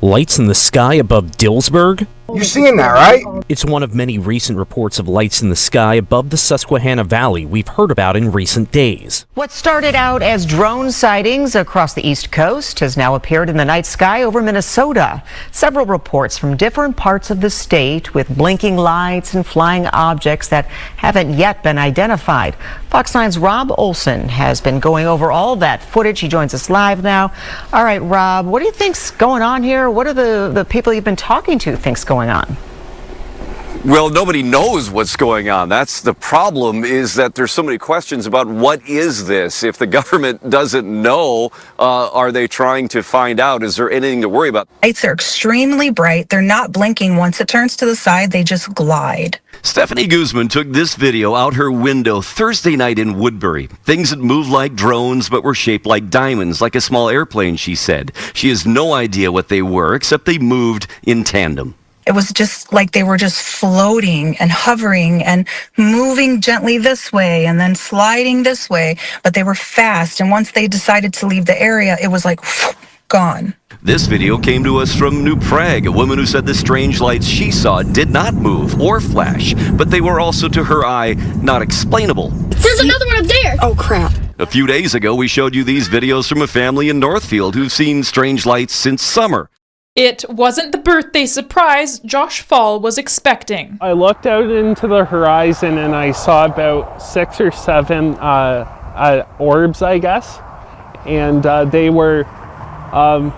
Lights in the sky above Dillsburg? You're seeing that, right? It's one of many recent reports of lights in the sky above the Susquehanna Valley we've heard about in recent days. What started out as drone sightings across the East Coast has now appeared in the night sky over Minnesota. Several reports from different parts of the state with blinking lights and flying objects that haven't yet been identified. Fox 9's Rob Olson has been going over all that footage. He joins us live now. All right, Rob, what do you think's going on here? What are the people you've been talking to think's going on? Well, nobody knows what's going on. That's the problem, is that there's so many questions about what is this? If the government doesn't know, are they trying to find out? Is there anything to worry about? Lights are extremely bright. They're not blinking. Once it turns to the side, they just glide. Stephanie Guzman took this video out her window Thursday night in Woodbury. Things that moved like drones but were shaped like diamonds, like a small airplane, she said. She has no idea what they were, except they moved in tandem. It was just like they were just floating and hovering and moving gently this way and then sliding this way, but they were fast. And once they decided to leave the area, it was like gone. This video came to us from New Prague, a woman who said the strange lights she saw did not move or flash, but they were also, to her eye, not explainable. There's another one up there. Oh, crap. A few days ago, we showed you these videos from a family in Northfield who've seen strange lights since summer. It wasn't the birthday surprise Josh Fall was expecting. I looked out into the horizon and I saw about 6 or 7 orbs, I guess, and they were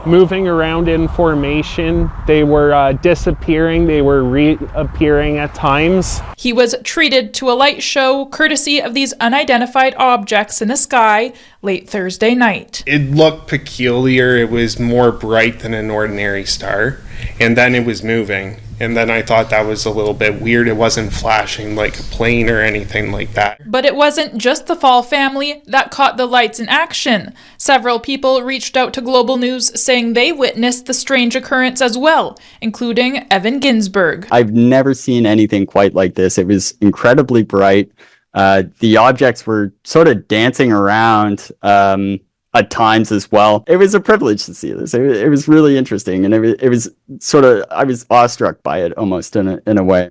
moving around in formation. They were disappearing. They were reappearing at times. He was treated to a light show courtesy of these unidentified objects in the sky late Thursday night. It looked peculiar. It was more bright than an ordinary star, and then it was moving. And then I thought that was a little bit weird. It wasn't flashing like a plane or anything like that. But it wasn't just the Fall family that caught the lights in action. Several people reached out to Global News saying they witnessed the strange occurrence as well, including Evan Ginsberg. I've never seen anything quite like this. It was incredibly bright. The objects were sort of dancing around at times as well. It was a privilege to see this. It was really interesting, and it was sort of, I was awestruck by it almost in a way.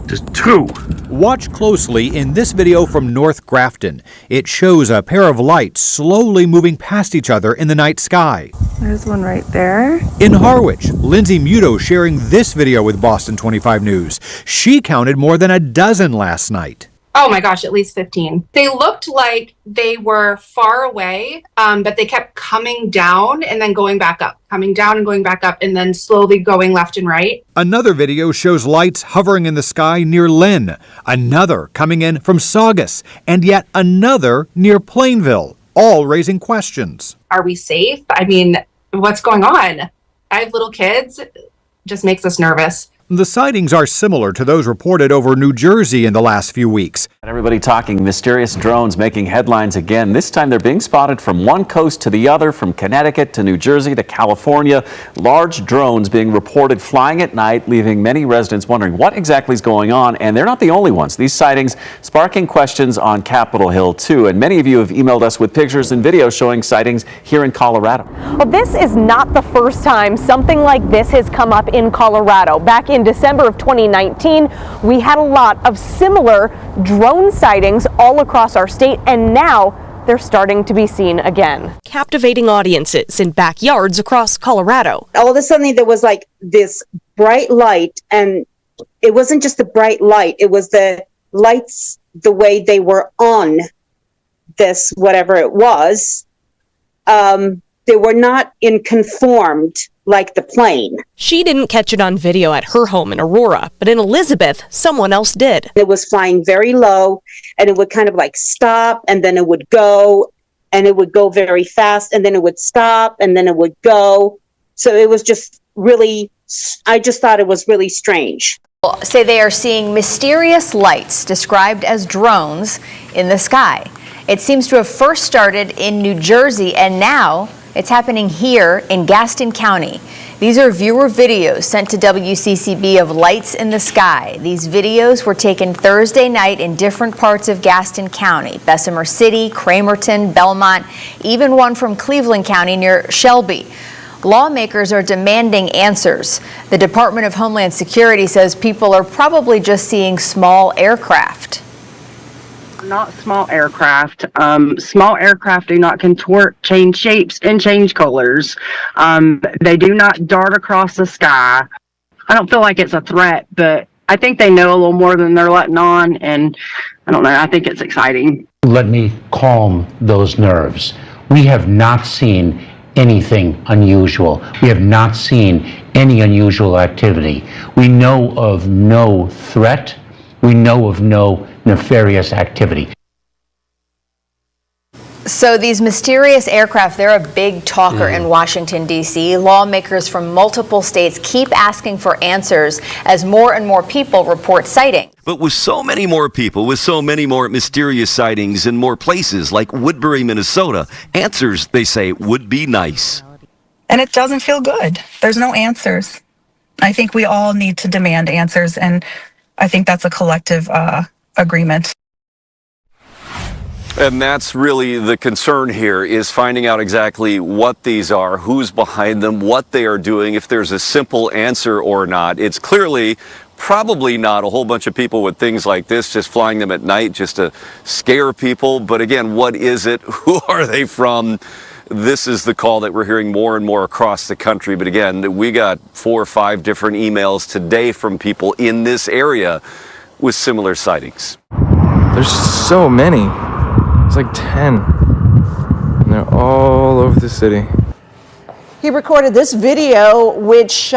Just 2. Watch closely in this video from North Grafton. It shows a pair of lights slowly moving past each other in the night sky. There's one right there. In Harwich, Lindsay Muto sharing this video with Boston 25 News. She counted more than a dozen last night. Oh my gosh, at least 15. They looked like they were far away, but they kept coming down and then going back up, coming down and going back up, and then slowly going left and right. Another video shows lights hovering in the sky near Lynn, another coming in from Saugus, and yet another near Plainville, all raising questions. Are we safe? I mean, what's going on? I have little kids. It just makes us nervous. The sightings are similar to those reported over New Jersey in the last few weeks. Everybody talking mysterious drones making headlines again. This time they're being spotted from one coast to the other, from Connecticut to New Jersey to California. Large drones being reported flying at night, leaving many residents wondering what exactly is going on. And they're not the only ones. These sightings sparking questions on Capitol Hill, too. And many of you have emailed us with pictures and videos showing sightings here in Colorado. Well, this is not the first time something like this has come up in Colorado. Back in December of 2019, we had a lot of similar drone sightings all across our state, and now they're starting to be seen again. Captivating audiences in backyards across Colorado. All of a sudden there was like this bright light, and it wasn't just the bright light, it was the lights the way they were on this, whatever it was. They were not conformed like the plane. She didn't catch it on video at her home in Aurora, but in Elizabeth, someone else did. It was flying very low, and it would kind of like stop, and then it would go, and it would go very fast, and then it would stop, and then it would go. So it was just really, I just thought it was really strange. Say they are seeing mysterious lights described as drones in the sky. It seems to have first started in New Jersey, and now it's happening here in Gaston County. These are viewer videos sent to WCCB of lights in the sky. These videos were taken Thursday night in different parts of Gaston County, Bessemer City, Cramerton, Belmont, even one from Cleveland County near Shelby. lawmakers are demanding answers. The Department of Homeland Security says people are probably just seeing small aircraft. Not small aircraft. Small aircraft do not contort, change shapes, and change colors. They do not dart across the sky. I don't feel like it's a threat, but I think they know a little more than they're letting on, and I don't know, I think it's exciting. Let me calm those nerves. We have not seen anything unusual. We have not seen any unusual activity. We know of no threat. We know of no nefarious activity. So these mysterious aircraft, they're a big talker in Washington, D.C. Lawmakers from multiple states keep asking for answers as more and more people report sightings. But with so many more people, with so many more mysterious sightings in more places like Woodbury, Minnesota, answers, they say, would be nice. And it doesn't feel good. There's no answers. I think we all need to demand answers, and I think that's a collective agreement. And that's really the concern here, is finding out exactly what these are, who's behind them, what they are doing, if there's a simple answer or not. It's clearly probably not a whole bunch of people with things like this, just flying them at night just to scare people. But again, what is it? Who are they from? This is the call that we're hearing more and more across the country. But again, we got 4 or 5 different emails today from people in this area with similar sightings. There's so many. It's like 10. And they're all over the city. He recorded this video, which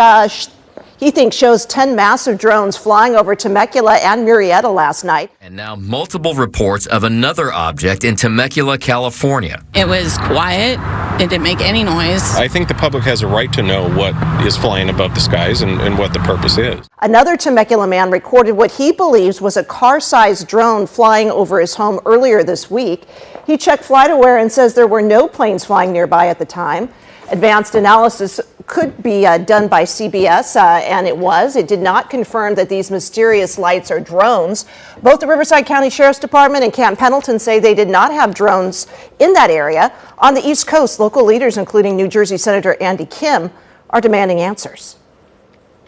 he thinks shows 10 massive drones flying over Temecula and Murrieta last night. And now multiple reports of another object in Temecula, California. It was quiet. It didn't make any noise. I think the public has a right to know what is flying above the skies and what the purpose is. Another Temecula man recorded what he believes was a car-sized drone flying over his home earlier this week. He checked FlightAware and says there were no planes flying nearby at the time. Advanced analysis could be done by CBS, and it was. It did not confirm that these mysterious lights are drones. Both the Riverside County Sheriff's Department and Camp Pendleton say they did not have drones in that area. On the East Coast, local leaders, including New Jersey Senator Andy Kim, are demanding answers.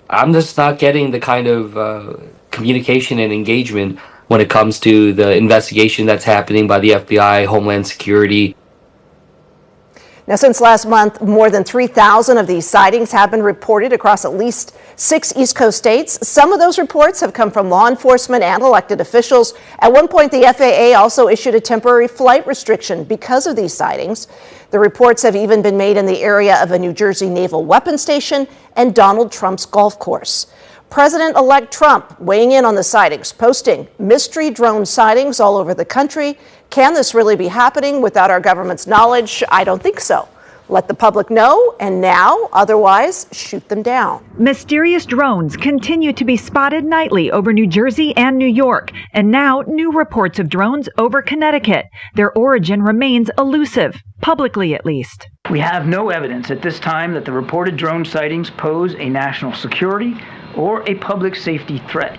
I'm just not getting the kind of communication and engagement when it comes to the investigation that's happening by the FBI, Homeland Security. Now, since last month, more than 3,000 of these sightings have been reported across at least 6 East Coast states. Some of those reports have come from law enforcement and elected officials. At one point, the FAA also issued a temporary flight restriction because of these sightings. The reports have even been made in the area of a New Jersey naval weapons station and Donald Trump's golf course. President-elect Trump weighing in on the sightings, posting mystery drone sightings all over the country. Can this really be happening without our government's knowledge? I don't think so. Let the public know, and now, otherwise, shoot them down. Mysterious drones continue to be spotted nightly over New Jersey and New York, and now new reports of drones over Connecticut. Their origin remains elusive, publicly at least. We have no evidence at this time that the reported drone sightings pose a national security or a public safety threat.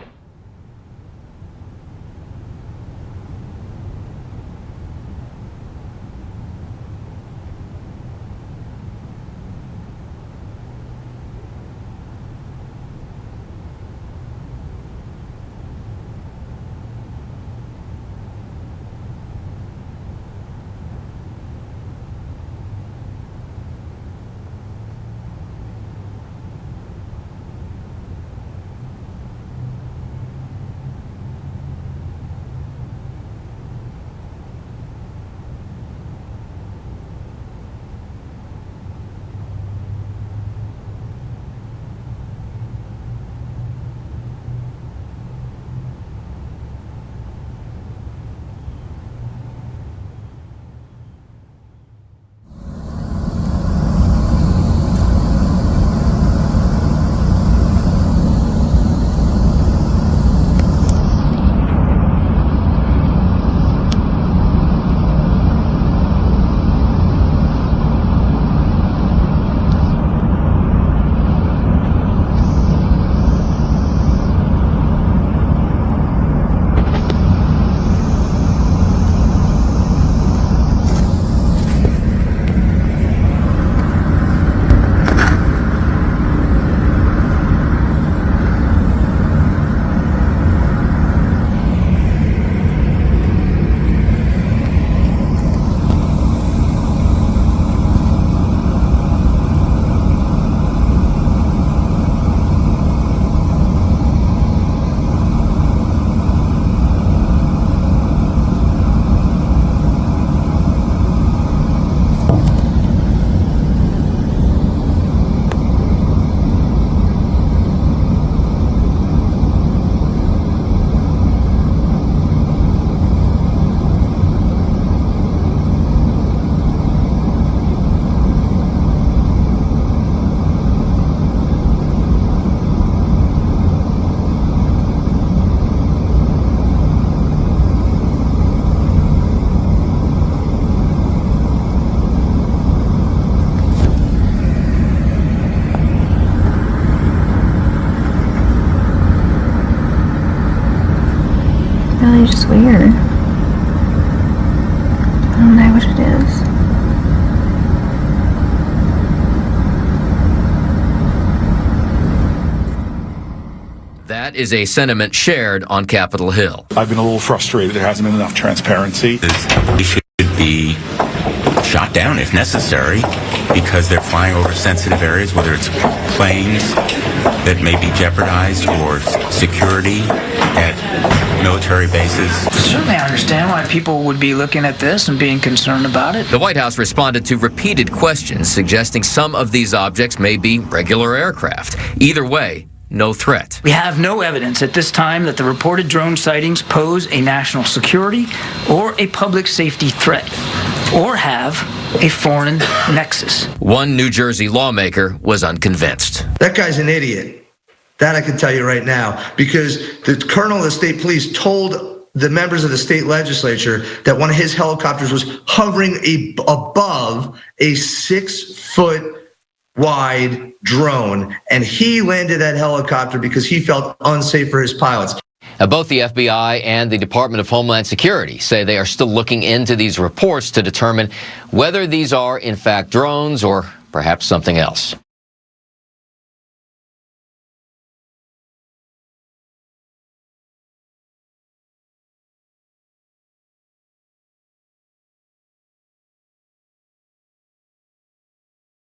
really just weird. I don't know what it is. That is a sentiment shared on Capitol Hill. I've been a little frustrated. There hasn't been enough transparency. They should be shot down if necessary because they're flying over sensitive areas, whether it's planes that may be jeopardized or security at military bases. Certainly I understand why people would be looking at this and being concerned about it. The White House responded to repeated questions suggesting some of these objects may be regular aircraft. Either way, no threat. We have no evidence at this time that the reported drone sightings pose a national security or a public safety threat or have a foreign nexus. One New Jersey lawmaker was unconvinced. That guy's an idiot. That I can tell you right now, because the colonel of the state police told the members of the state legislature that one of his helicopters was hovering above a 6-foot wide drone, and he landed that helicopter because he felt unsafe for his pilots. Both the FBI and the Department of Homeland Security say they are still looking into these reports to determine whether these are in fact drones or perhaps something else.